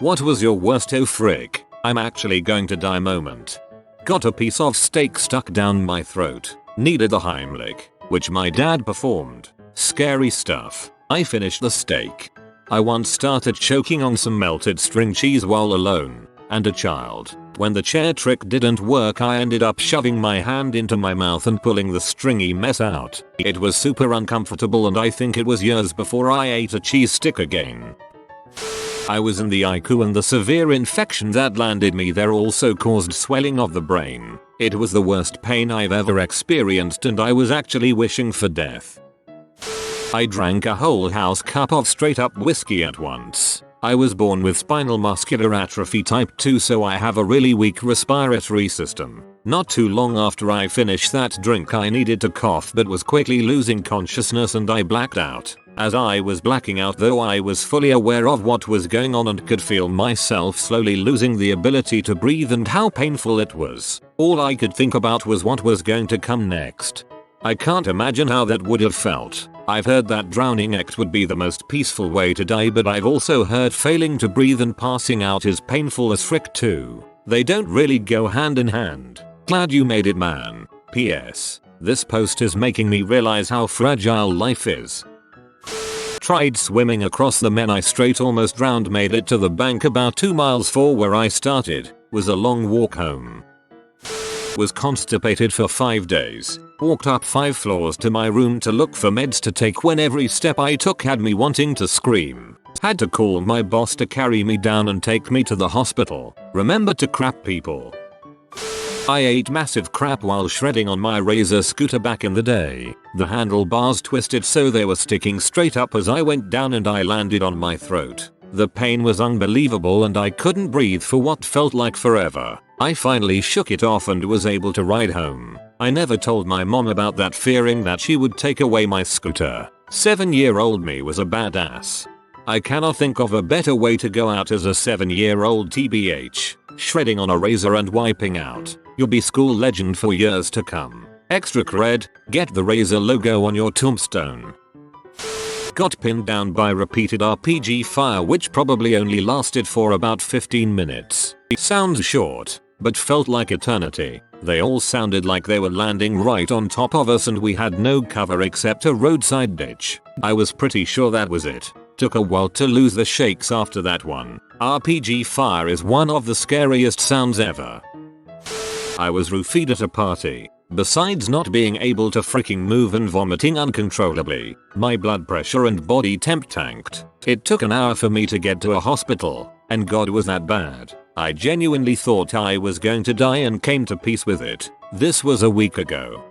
What was your worst oh frick, I'm actually going to die moment? Got a piece of steak stuck down my throat. Needed the Heimlich, which my dad performed. Scary stuff. I finished the steak. I once started choking on some melted string cheese while alone. And a child. When the chair trick didn't work, I ended up shoving my hand into my mouth and pulling the stringy mess out. It was super uncomfortable, and I think it was years before I ate a cheese stick again. I was in the ICU, and the severe infection that landed me there also caused swelling of the brain. It was the worst pain I've ever experienced, and I was actually wishing for death. I drank a whole house cup of straight up whiskey at once. I was born with spinal muscular atrophy type 2, so I have a really weak respiratory system. Not too long after I finished that drink, I needed to cough but was quickly losing consciousness and I blacked out. As I was blacking out though, I was fully aware of what was going on and could feel myself slowly losing the ability to breathe and how painful it was. All I could think about was what was going to come next. I can't imagine how that would have felt. I've heard that drowning act would be the most peaceful way to die, but I've also heard failing to breathe and passing out is painful as frick too. They don't really go hand in hand. Glad you made it, man. P.S. This post is making me realize how fragile life is. Tried swimming across the Menai Strait, almost drowned, made it to the bank about 2 miles for where I started. Was a long walk home. Was constipated for 5 days. Walked up 5 floors to my room to look for meds to take when every step I took had me wanting to scream. Had to call my boss to carry me down and take me to the hospital. Remember to crap, people. I ate massive crap while shredding on my razor scooter back in the day. The handlebars twisted so they were sticking straight up as I went down and I landed on my throat. The pain was unbelievable and I couldn't breathe for what felt like forever. I finally shook it off and was able to ride home. I never told my mom about that, fearing that she would take away my scooter. 7-year-old me was a badass. I cannot think of a better way to go out as a 7-year-old tbh. Shredding on a razor and wiping out. You'll be school legend for years to come. Extra cred, get the razor logo on your tombstone. Got pinned down by repeated RPG fire which probably only lasted for about 15 minutes. Sounds short, but felt like eternity. They all sounded like they were landing right on top of us and we had no cover except a roadside ditch. I was pretty sure that was it. Took a while to lose the shakes after that one. RPG fire is one of the scariest sounds ever. I was roofied at a party. Besides not being able to freaking move and vomiting uncontrollably, my blood pressure and body temp tanked. It took an hour for me to get to a hospital, and God, was that bad. I genuinely thought I was going to die and came to peace with it. This was a week ago.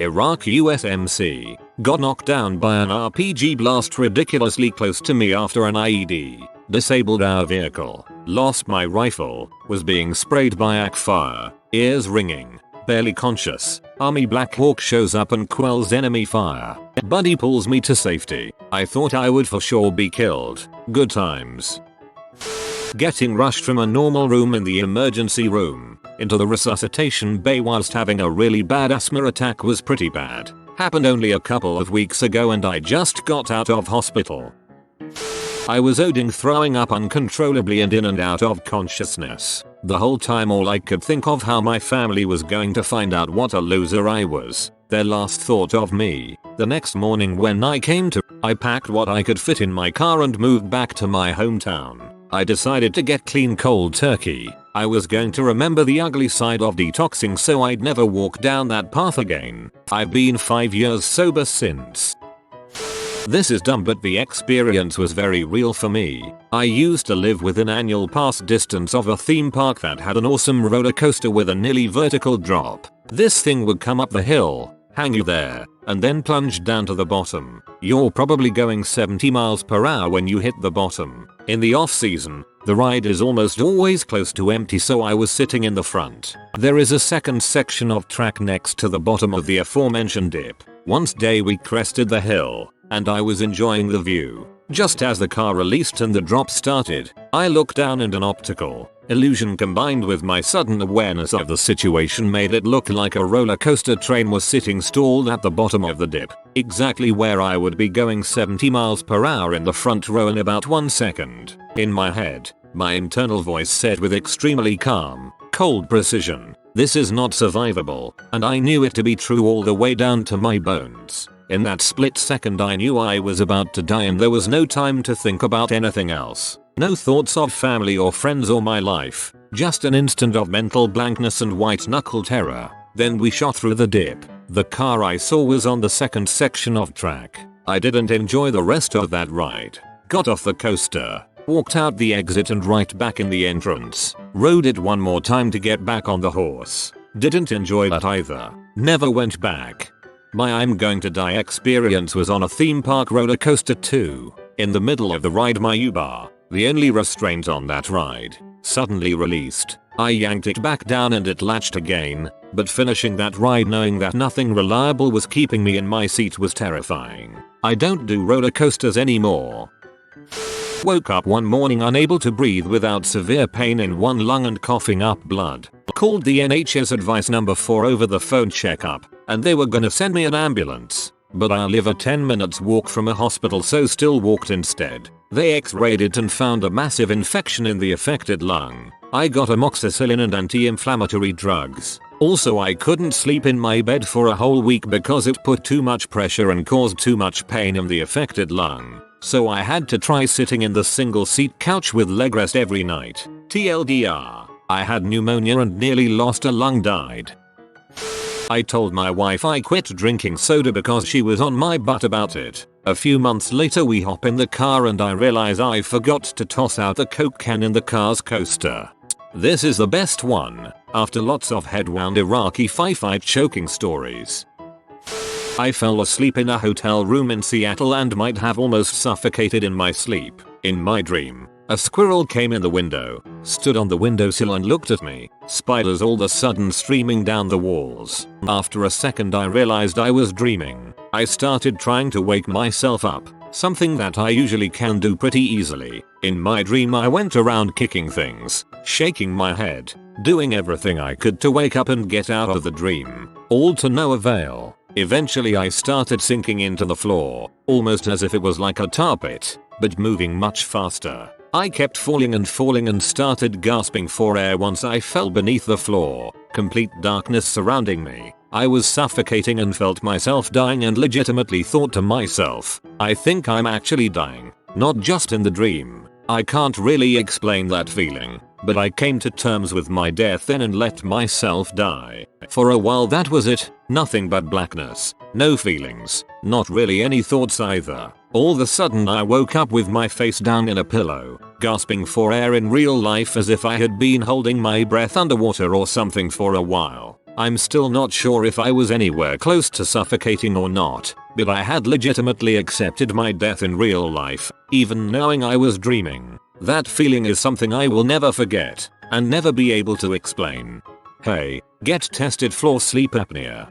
Iraq USMC. Got knocked down by an RPG blast ridiculously close to me after an IED. Disabled our vehicle. Lost my rifle. Was being sprayed by AK fire. Ears ringing. Barely conscious. Army Black Hawk shows up and quells enemy fire. Buddy pulls me to safety. I thought I would for sure be killed. Good times. Getting rushed from a normal room in the emergency room into the resuscitation bay whilst having a really bad asthma attack was pretty bad. Happened only a couple of weeks ago and I just got out of hospital. I was ODing, throwing up uncontrollably and in and out of consciousness. The whole time all I could think of how my family was going to find out what a loser I was. Their last thought of me. The next morning when I came to, I packed what I could fit in my car and moved back to my hometown. I decided to get clean cold turkey. I was going to remember the ugly side of detoxing so I'd never walk down that path again. I've been 5 years sober since. This is dumb but the experience was very real for me. I used to live within annual pass distance of a theme park that had an awesome roller coaster with a nearly vertical drop. This thing would come up the hill, hang you there, and then plunge down to the bottom. You're probably going 70 miles per hour when you hit the bottom. In the off season, the ride is almost always close to empty, so I was sitting in the front. There is a second section of track next to the bottom of the aforementioned dip. Once day we crested the hill, and I was enjoying the view. Just as the car released and the drop started, I looked down and an optical Illusion combined with my sudden awareness of the situation made it look like a roller coaster train was sitting stalled at the bottom of the dip, exactly where I would be going 70 miles per hour in the front row in about 1 second. In my head, my internal voice said with extremely calm, cold precision, "This is not survivable," and I knew it to be true all the way down to my bones. In that split second I knew I was about to die and there was no time to think about anything else. No thoughts of family or friends or my life, just an instant of mental blankness and white knuckle terror. Then we shot through the dip. The car I saw was on the second section of track. I didn't enjoy the rest of that ride. Got off the coaster, walked out the exit and right back in the entrance. Rode it one more time to get back on the horse. Didn't enjoy that either. Never went back. My I'm going to die experience was on a theme park roller coaster too. In the middle of the ride my U-bar, the only restraint on that ride, suddenly released. I yanked it back down and it latched again, but finishing that ride knowing that nothing reliable was keeping me in my seat was terrifying. I don't do roller coasters anymore. Woke up one morning unable to breathe without severe pain in one lung and coughing up blood. Called the NHS advice number 4 over the phone checkup, and they were gonna send me an ambulance. But I live a 10 minutes walk from a hospital so still walked instead. They x-rayed it and found a massive infection in the affected lung. I got amoxicillin and anti-inflammatory drugs. Also I couldn't sleep in my bed for a whole week because it put too much pressure and caused too much pain in the affected lung. So I had to try sitting in the single seat couch with leg rest every night. TLDR, I had pneumonia and nearly lost a lung died. I told my wife I quit drinking soda because she was on my butt about it. A few months later we hop in the car and I realize I forgot to toss out the Coke can in the car's coaster. This is the best one, after lots of head-wound Iraqi firefight choking stories. I fell asleep in a hotel room in Seattle and might have almost suffocated in my sleep. In my dream, a squirrel came in the window, stood on the windowsill and looked at me, spiders all of a sudden streaming down the walls. After a second I realized I was dreaming. I started trying to wake myself up, something that I usually can do pretty easily. In my dream I went around kicking things, shaking my head, doing everything I could to wake up and get out of the dream, all to no avail. Eventually I started sinking into the floor, almost as if it was like a tar pit, but moving much faster. I kept falling and started gasping for air once I fell beneath the floor. Complete darkness surrounding me. I was suffocating and felt myself dying and legitimately thought to myself, I think I'm actually dying, not just in the dream. I can't really explain that feeling, but I came to terms with my death then and let myself die. For a while that was it, nothing but blackness, no feelings, not really any thoughts either. All of a sudden I woke up with my face down in a pillow, gasping for air in real life as if I had been holding my breath underwater or something for a while. I'm still not sure if I was anywhere close to suffocating or not, but I had legitimately accepted my death in real life, even knowing I was dreaming. That feeling is something I will never forget, and never be able to explain. Hey, get tested for sleep apnea.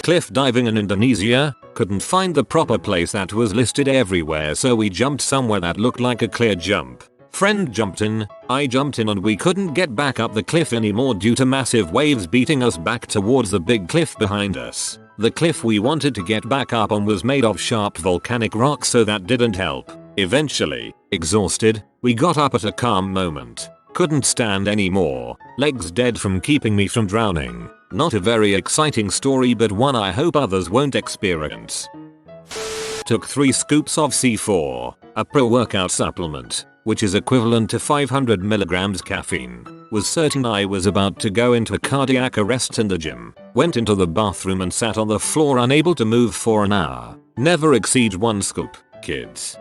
Cliff diving in Indonesia, couldn't find the proper place that was listed everywhere so we jumped somewhere that looked like a clear jump. Friend jumped in, I jumped in and we couldn't get back up the cliff anymore due to massive waves beating us back towards the big cliff behind us. The cliff we wanted to get back up on was made of sharp volcanic rock so that didn't help. Eventually, exhausted, we got up at a calm moment. Couldn't stand anymore, legs dead from keeping me from drowning. Not a very exciting story but one I hope others won't experience. Took 3 scoops of C4, a pre-workout supplement, which is equivalent to 500 mg caffeine. Was certain I was about to go into cardiac arrest in the gym. Went into the bathroom and sat on the floor unable to move for an hour. Never exceed 1 scoop, kids.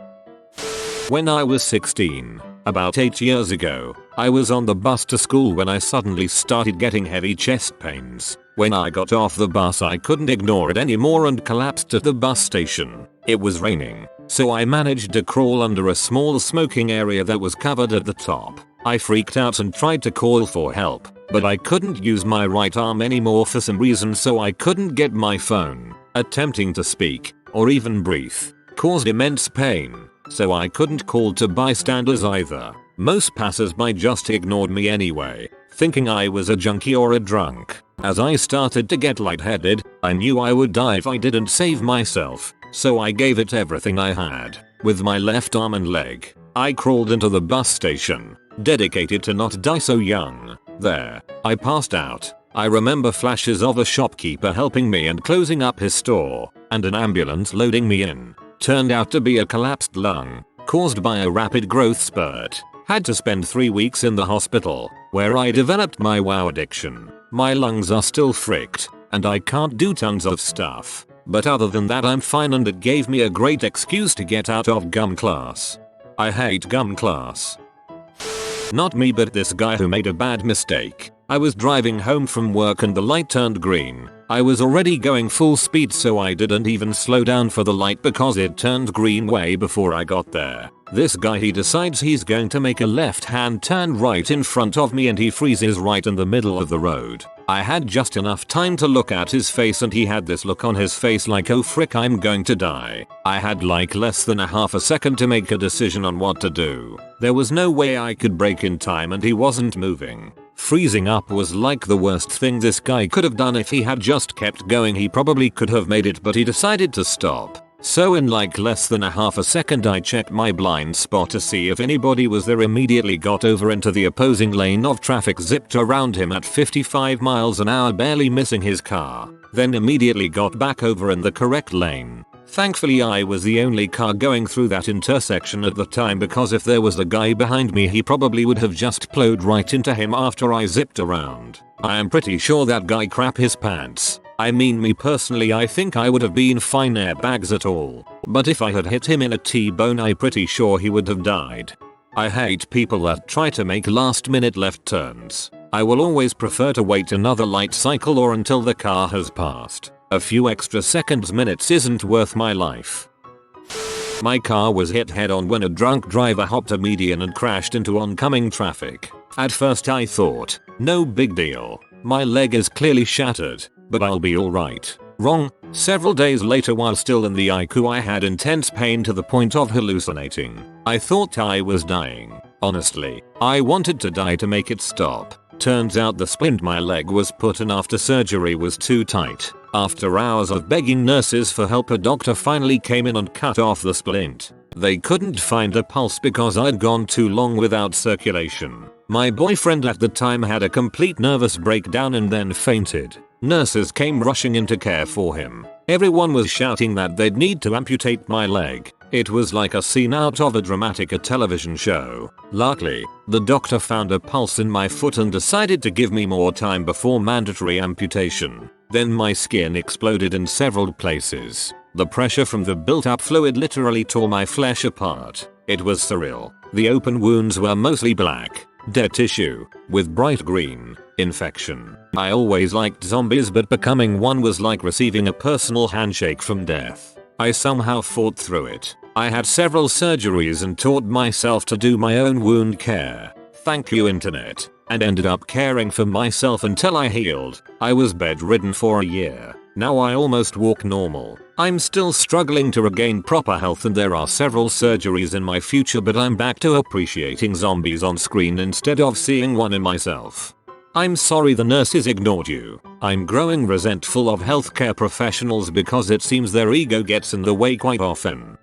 When I was 16, about 8 years ago, I was on the bus to school when I suddenly started getting heavy chest pains. When I got off the bus I couldn't ignore it anymore and collapsed at the bus station. It was raining, so I managed to crawl under a small smoking area that was covered at the top. I freaked out and tried to call for help, but I couldn't use my right arm anymore for some reason so I couldn't get my phone. Attempting to speak, or even breathe, caused immense pain, so I couldn't call to bystanders either. Most passers-by just ignored me anyway, thinking I was a junkie or a drunk. As I started to get lightheaded, I knew I would die if I didn't save myself, so I gave it everything I had. With my left arm and leg, I crawled into the bus station, dedicated to not die so young. There, I passed out. I remember flashes of a shopkeeper helping me and closing up his store, and an ambulance loading me in. Turned out to be a collapsed lung, caused by a rapid growth spurt. Had to spend 3 weeks in the hospital, where I developed my wow addiction. My lungs are still fricked, and I can't do tons of stuff. But other than that I'm fine, and it gave me a great excuse to get out of gum class. I hate gum class. Not me, but this guy who made a bad mistake. I was driving home from work and the light turned green. I was already going full speed, so I didn't even slow down for the light because it turned green way before I got there. This guy, he decides he's going to make a left-hand turn right in front of me, and he freezes right in the middle of the road. I had just enough time to look at his face, and he had this look on his face like, oh frick, I'm going to die. I had like less than a half a second to make a decision on what to do. There was no way I could brake in time, and he wasn't moving. Freezing up was like the worst thing this guy could have done. If he had just kept going, he probably could have made it, but he decided to stop. So in like less than a half a second I checked my blind spot to see if anybody was there, immediately got over into the opposing lane of traffic, zipped around him at 55 miles an hour, barely missing his car, then immediately got back over in the correct lane. Thankfully I was the only car going through that intersection at the time, because if there was a guy behind me he probably would have just plowed right into him after I zipped around. I am pretty sure that guy crap his pants. I mean, me personally, I think I would have been fine, airbags at all. But if I had hit him in a T-bone, I'm pretty sure he would have died. I hate people that try to make last minute left turns. I will always prefer to wait another light cycle or until the car has passed. A few extra seconds, minutes isn't worth my life. My car was hit head on when a drunk driver hopped a median and crashed into oncoming traffic. At first I thought, no big deal. My leg is clearly shattered, but I'll be alright. Wrong. Several days later, while still in the ICU, I had intense pain to the point of hallucinating. I thought I was dying. Honestly, I wanted to die to make it stop. Turns out the splint my leg was put in after surgery was too tight. After hours of begging nurses for help, a doctor finally came in and cut off the splint. They couldn't find a pulse because I'd gone too long without circulation. My boyfriend at the time had a complete nervous breakdown and then fainted. Nurses came rushing in to care for him. Everyone was shouting that they'd need to amputate my leg. It was like a scene out of a dramatic television show. Luckily, the doctor found a pulse in my foot and decided to give me more time before mandatory amputation. Then my skin exploded in several places. The pressure from the built-up fluid literally tore my flesh apart. It was surreal. The open wounds were mostly black, dead tissue, with bright green infection. I always liked zombies, but becoming one was like receiving a personal handshake from death. I somehow fought through it. I had several surgeries and taught myself to do my own wound care. Thank you, internet. And ended up caring for myself until I healed. I was bedridden for a year. Now I almost walk normal. I'm still struggling to regain proper health, and there are several surgeries in my future, but I'm back to appreciating zombies on screen instead of seeing one in myself. I'm sorry the nurses ignored you. I'm growing resentful of healthcare professionals because it seems their ego gets in the way quite often.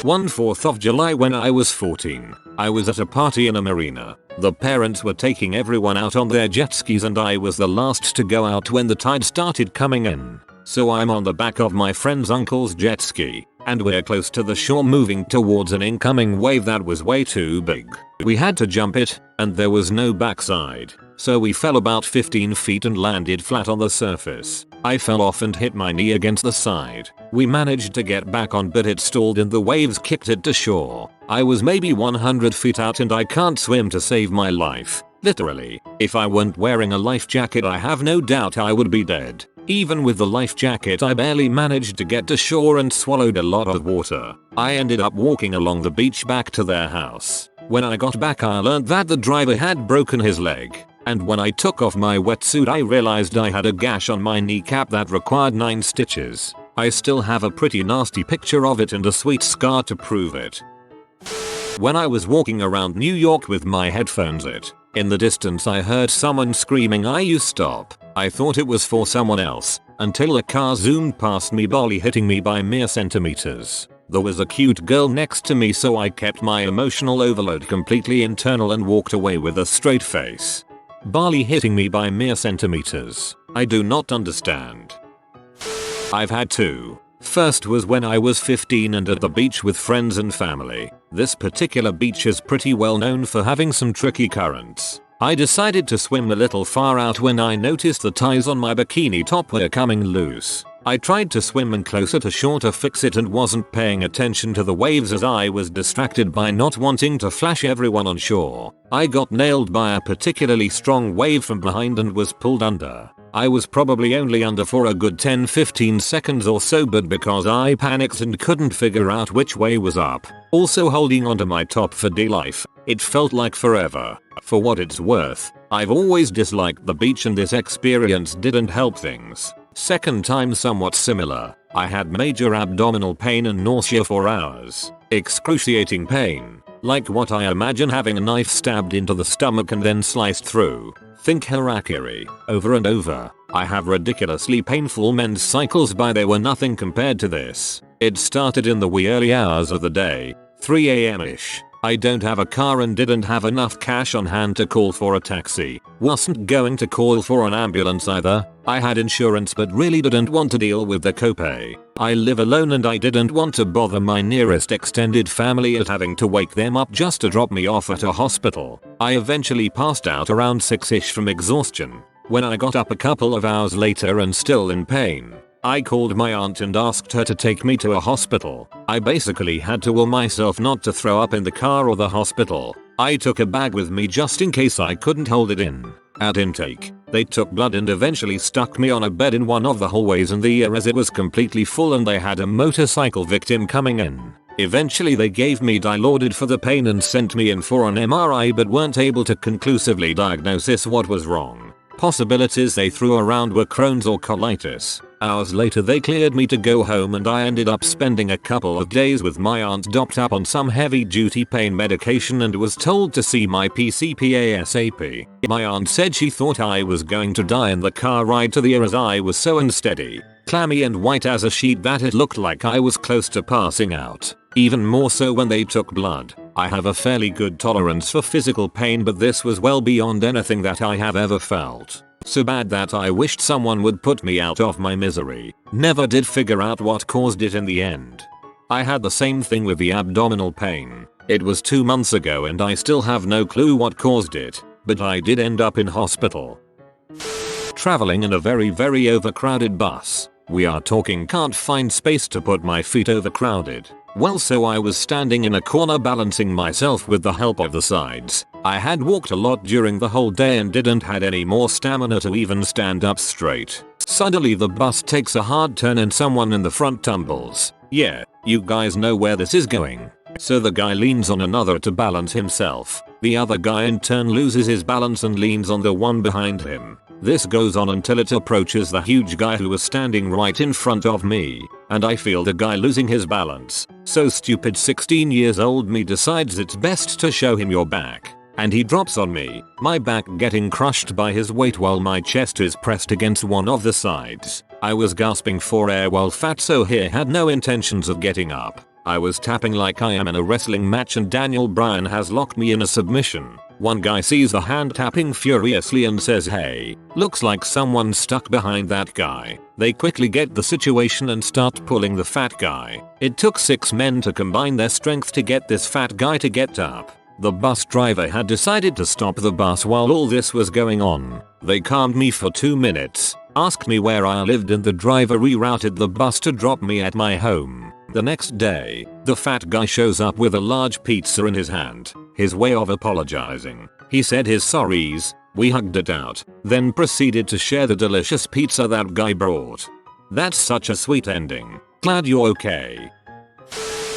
4th of July when I was 14. I was at a party in a marina. The parents were taking everyone out on their jet skis and I was the last to go out when the tide started coming in. So I'm on the back of my friend's uncle's jet ski, and we're close to the shore moving towards an incoming wave that was way too big. We had to jump it, and there was no backside. So we fell about 15 feet and landed flat on the surface. I fell off and hit my knee against the side. We managed to get back on, but it stalled and the waves kicked it to shore. I was maybe 100 feet out and I can't swim to save my life. Literally. If I weren't wearing a life jacket, I have no doubt I would be dead. Even with the life jacket, I barely managed to get to shore and swallowed a lot of water. I ended up walking along the beach back to their house. When I got back, I learned that the driver had broken his leg. And when I took off my wetsuit, I realized I had a gash on my kneecap that required 9 stitches. I still have a pretty nasty picture of it and a sweet scar to prove it. When I was walking around New York with my headphones in the distance I heard someone screaming, "You stop." I thought it was for someone else until a car zoomed past me, barely hitting me by mere centimeters. There was a cute girl next to me, so I kept my emotional overload completely internal and walked away with a straight face. Barely hitting me by mere centimeters. I do not understand. I've had two. First was when I was 15 and at the beach with friends and family. This particular beach is pretty well known for having some tricky currents. I decided to swim a little far out when I noticed the ties on my bikini top were coming loose. I tried to swim in closer to shore to fix it and wasn't paying attention to the waves as I was distracted by not wanting to flash everyone on shore. I got nailed by a particularly strong wave from behind and was pulled under. I was probably only under for a good 10-15 seconds or so, but because I panicked and couldn't figure out which way was up, also holding onto my top for dear life, it felt like forever. For what it's worth, I've always disliked the beach and this experience didn't help things. Second time somewhat similar. I had major abdominal pain and nausea for hours. Excruciating pain. Like what I imagine having a knife stabbed into the stomach and then sliced through. Think harakiri. Over and over. I have ridiculously painful men's cycles, but they were nothing compared to this. It started in the wee early hours of the day. 3 AM-ish. I don't have a car and didn't have enough cash on hand to call for a taxi. Wasn't going to call for an ambulance either. I had insurance but really didn't want to deal with the copay. I live alone and I didn't want to bother my nearest extended family at having to wake them up just to drop me off at a hospital. I eventually passed out around 6ish from exhaustion. When I got up a couple of hours later and still in pain, I called my aunt and asked her to take me to a hospital. I basically had to will myself not to throw up in the car or the hospital. I took a bag with me just in case I couldn't hold it in. At intake, they took blood and eventually stuck me on a bed in one of the hallways in the ER as it was completely full and they had a motorcycle victim coming in. Eventually they gave me Dilaudid for the pain and sent me in for an MRI but weren't able to conclusively diagnose what was wrong. Possibilities they threw around were Crohn's or colitis. Hours later they cleared me to go home and I ended up spending a couple of days with my aunt doped up on some heavy duty pain medication and was told to see my PCP ASAP. My aunt said she thought I was going to die in the car ride to the ER as I was so unsteady, clammy and white as a sheet that it looked like I was close to passing out. Even more so when they took blood. I have a fairly good tolerance for physical pain but this was well beyond anything that I have ever felt. So bad that I wished someone would put me out of my misery. Never did figure out what caused it in the end. I had the same thing with the abdominal pain. It was 2 months ago and I still have no clue what caused it, but I did end up in hospital. Traveling in a very overcrowded bus. We are talking can't find space to put my feet, overcrowded. Well, so I was standing in a corner balancing myself with the help of the sides. I had walked a lot during the whole day and didn't had any more stamina to even stand up straight. Suddenly the bus takes a hard turn and someone in the front tumbles. Yeah, you guys know where this is going. So the guy leans on another to balance himself. The other guy in turn loses his balance and leans on the one behind him. This goes on until it approaches the huge guy who was standing right in front of me, and I feel the guy losing his balance. So stupid 16 years old me decides it's best to show him your back. And he drops on me, my back getting crushed by his weight while my chest is pressed against one of the sides. I was gasping for air while Fatso here had no intentions of getting up. I was tapping like I am in a wrestling match and Daniel Bryan has locked me in a submission. One guy sees the hand tapping furiously and says, "Hey, looks like someone's stuck behind that guy." They quickly get the situation and start pulling the fat guy. It took 6 men to combine their strength to get this fat guy to get up. The bus driver had decided to stop the bus while all this was going on. They calmed me for 2 minutes, asked me where I lived and the driver rerouted the bus to drop me at my home. The next day, the fat guy shows up with a large pizza in his hand. His way of apologizing. He said his sorries, we hugged it out, then proceeded to share the delicious pizza that guy brought. That's such a sweet ending. Glad you're okay.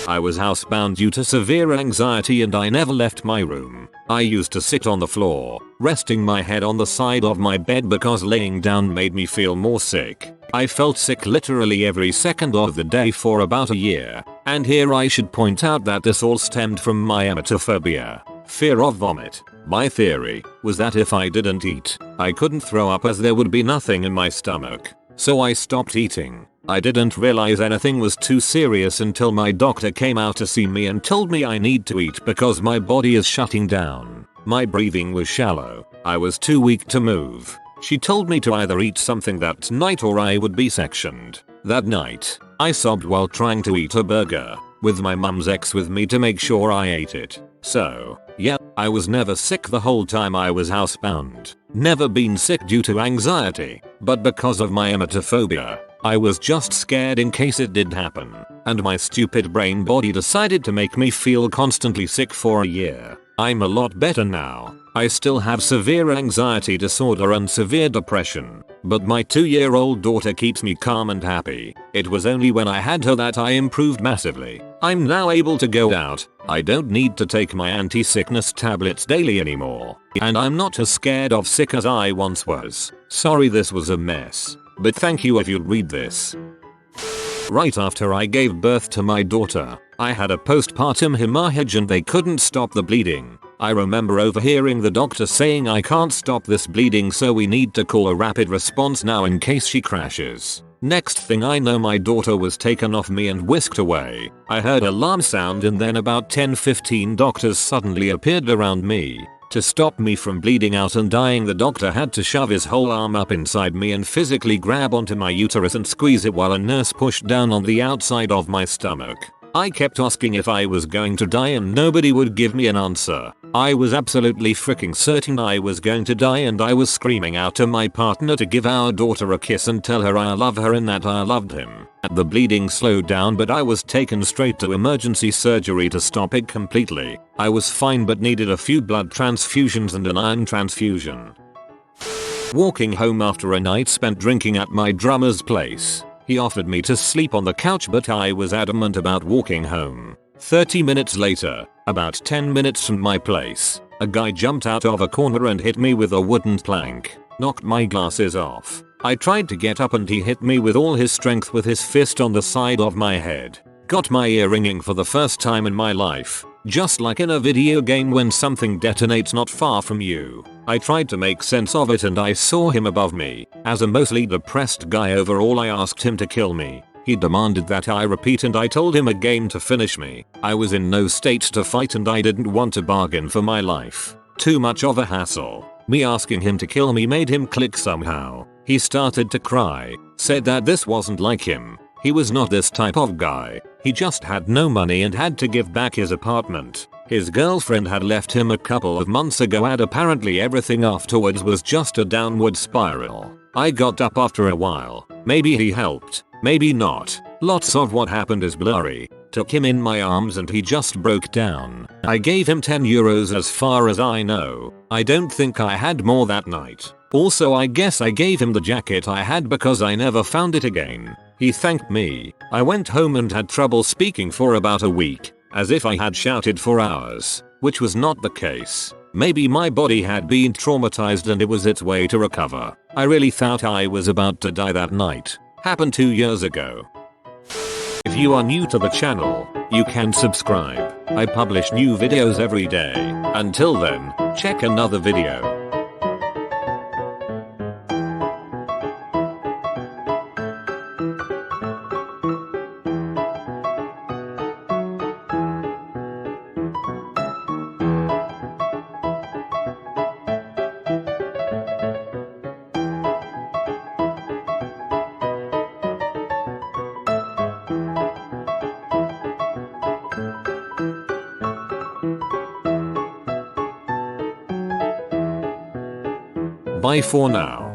I was housebound due to severe anxiety and I never left my room. I used to sit on the floor, resting my head on the side of my bed because laying down made me feel more sick. I felt sick literally every second of the day for about a year. And here I should point out that this all stemmed from my emetophobia, fear of vomit. My theory was that if I didn't eat, I couldn't throw up as there would be nothing in my stomach. So I stopped eating. I didn't realize anything was too serious until my doctor came out to see me and told me I need to eat because my body is shutting down. My breathing was shallow. I was too weak to move. She told me to either eat something that night or I would be sectioned. That night, I sobbed while trying to eat a burger, with my mum's ex with me to make sure I ate it. So, yeah, I was never sick the whole time I was housebound. Never been sick due to anxiety, but because of my emetophobia, I was just scared in case it did happen. And my stupid brain body decided to make me feel constantly sick for a year. I'm a lot better now. I still have severe anxiety disorder and severe depression, but my 2-year-old daughter keeps me calm and happy. It was only when I had her that I improved massively. I'm now able to go out. I don't need to take my anti-sickness tablets daily anymore. And I'm not as scared of sick as I once was. Sorry this was a mess, but thank you if you'd read this. Right after I gave birth to my daughter, I had a postpartum hemorrhage and they couldn't stop the bleeding. I remember overhearing the doctor saying I can't stop this bleeding so we need to call a rapid response now in case she crashes. Next thing I know my daughter was taken off me and whisked away. I heard alarm sound and then about 10-15 doctors suddenly appeared around me. To stop me from bleeding out and dying, the doctor had to shove his whole arm up inside me and physically grab onto my uterus and squeeze it while a nurse pushed down on the outside of my stomach. I kept asking if I was going to die and nobody would give me an answer. I was absolutely freaking certain I was going to die and I was screaming out to my partner to give our daughter a kiss and tell her I love her and that I loved him. The bleeding slowed down but I was taken straight to emergency surgery to stop it completely. I was fine but needed a few blood transfusions and an iron transfusion. Walking home after a night spent drinking at my drummer's place. He offered me to sleep on the couch but I was adamant about walking home. 30 minutes later, about 10 minutes from my place, a guy jumped out of a corner and hit me with a wooden plank, knocked my glasses off. I tried to get up and he hit me with all his strength with his fist on the side of my head. Got my ear ringing for the first time in my life, just like in a video game when something detonates not far from you. I tried to make sense of it and I saw him above me. As a mostly depressed guy overall, I asked him to kill me. He demanded that I repeat and I told him a game to finish me. I was in no state to fight and I didn't want to bargain for my life. Too much of a hassle. Me asking him to kill me made him click somehow. He started to cry, said that this wasn't like him. He was not this type of guy. He just had no money and had to give back his apartment. His girlfriend had left him a couple of months ago and apparently everything afterwards was just a downward spiral. I got up after a while. Maybe he helped, maybe not. Lots of what happened is blurry. Took him in my arms and he just broke down. I gave him 10 euros as far as I know. I don't think I had more that night. Also I guess I gave him the jacket I had because I never found it again. He thanked me. I went home and had trouble speaking for about a week, as if I had shouted for hours, which was not the case. Maybe my body had been traumatized and it was its way to recover. I really thought I was about to die that night. Happened 2 years ago. If you are new to the channel, you can subscribe. I publish new videos every day. Until then, check another video. Bye for now.